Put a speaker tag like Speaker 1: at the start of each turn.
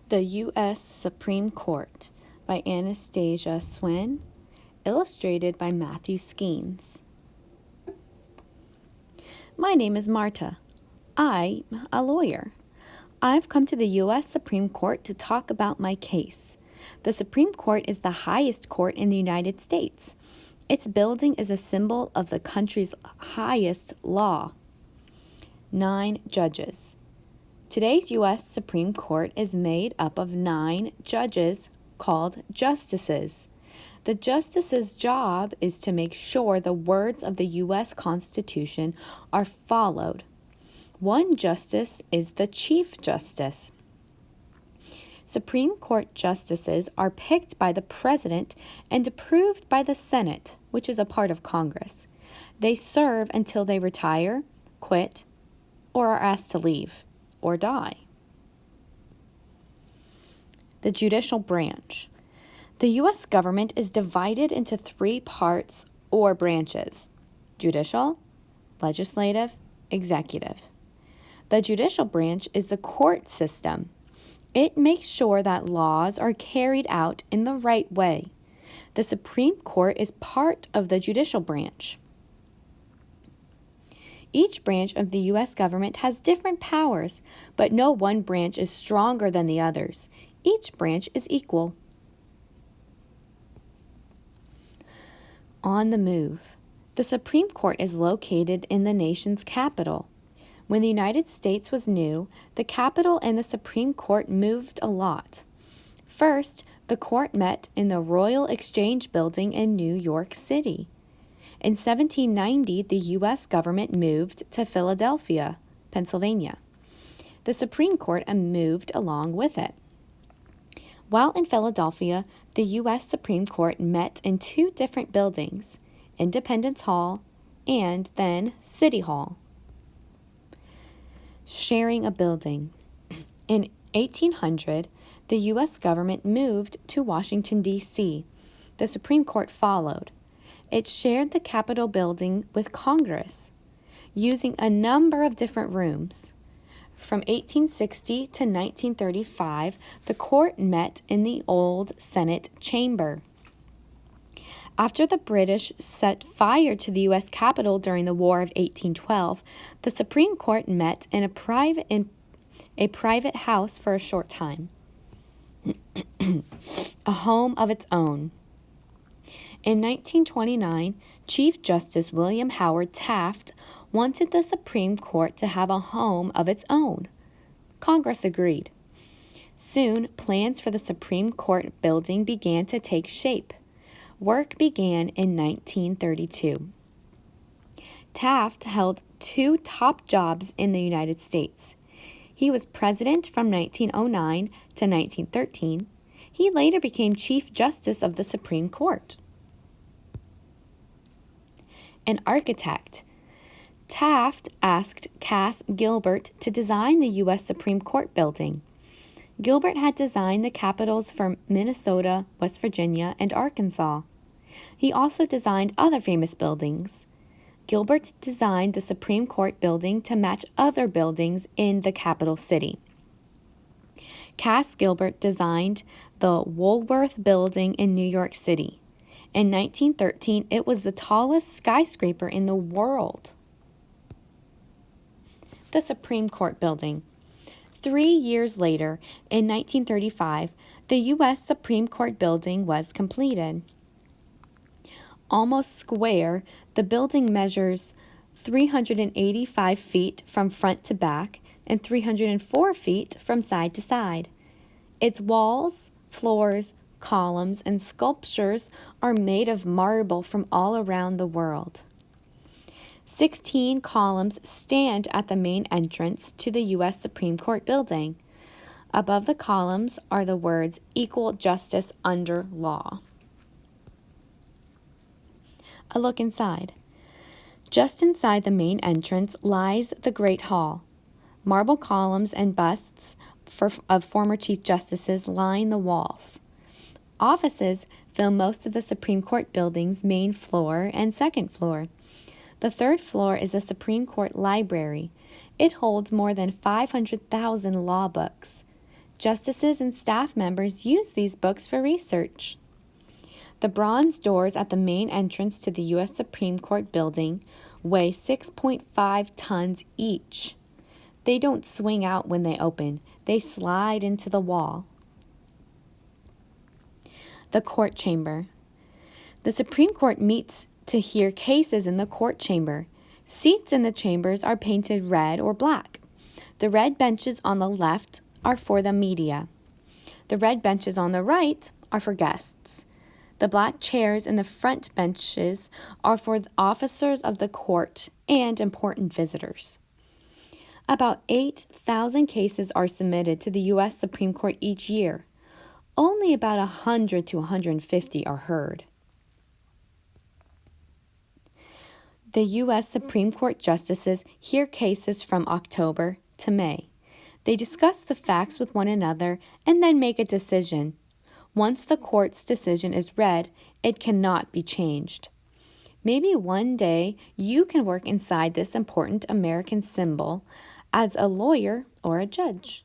Speaker 1: The U.S. Supreme Court by Anastasia Swin, illustrated by Matthew Skeens. My name is Marta. I'm a lawyer. I've come to the U.S. Supreme Court to talk about my case. The Supreme Court is the highest court in the United States. Its building is a symbol of the country's highest law. 9 judges. Today's U.S. Supreme Court is made up of 9 judges called justices. The justice's job is to make sure the words of the U.S. Constitution are followed. One justice is the Chief Justice. Supreme Court justices are picked by the President and approved by the Senate, which is a part of Congress. They serve until they retire, quit, or are asked to leave or die. The judicial branch. The U.S. government is divided into 3 parts or branches: judicial, legislative, executive. The judicial branch is the court system. It makes sure that laws are carried out in the right way. The Supreme Court is part of the judicial branch. Each branch of the U.S. government has different powers, but no one branch is stronger than the others. Each branch is equal. On the move. The Supreme Court is located in the nation's capital. When the United States was new, the Capitol and the Supreme Court moved a lot. First, the court met in the Royal Exchange Building in New York City. In 1790, the U.S. government moved to Philadelphia, Pennsylvania. The Supreme Court moved along with it. While in Philadelphia, the U.S. Supreme Court met in 2 different buildings, Independence Hall and then City Hall. Sharing a building. In 1800, the U.S. government moved to Washington, D.C. The Supreme Court followed. It shared the Capitol building with Congress, using a number of different rooms. From 1860 to 1935, the court met in the old Senate chamber. After the British set fire to the U.S. Capitol during the War of 1812, the Supreme Court met in a private house for a short time, a home of its own. In 1929, Chief Justice William Howard Taft wanted the Supreme Court to have a home of its own. Congress agreed. Soon, plans for the Supreme Court building began to take shape. Work began in 1932. Taft held 2 top jobs in the United States. He was president from 1909 to 1913. He later became Chief Justice of the Supreme Court. An architect. Taft asked Cass Gilbert to design the U.S. Supreme Court building. Gilbert had designed the capitals for Minnesota, West Virginia, and Arkansas. He also designed other famous buildings. Gilbert designed the Supreme Court building to match other buildings in the capital city. Cass Gilbert designed the Woolworth Building in New York City. In 1913, it was the tallest skyscraper in the world. The Supreme Court building. 3 years later, in 1935, the U.S. Supreme Court building was completed. Almost square, the building measures 385 feet from front to back and 304 feet from side to side. Its walls, floors, columns, and sculptures are made of marble from all around the world. 16 columns stand at the main entrance to the U.S. Supreme Court building. Above the columns are the words "Equal Justice Under Law." A look inside. Just inside the main entrance lies the Great Hall. Marble columns and busts of former Chief Justices line the walls. Offices fill most of the Supreme Court building's main floor and second floor. The 3rd floor is the Supreme Court Library. It holds more than 500,000 law books. Justices and staff members use these books for research. The bronze doors at the main entrance to the U.S. Supreme Court building weigh 6.5 tons each. They don't swing out when they open, they slide into the wall. The court chamber. The Supreme Court meets to hear cases in the court chamber. Seats in the chambers are painted red or black. The red benches on the left are for the media. The red benches on the right are for guests. The black chairs in the front benches are for the officers of the court and important visitors. About 8,000 cases are submitted to the U.S. Supreme Court each year. Only about 100 to 150 are heard. The U.S. Supreme Court justices hear cases from October to May. They discuss the facts with one another and then make a decision. Once the court's decision is read, it cannot be changed. Maybe one day you can work inside this important American symbol as a lawyer or a judge.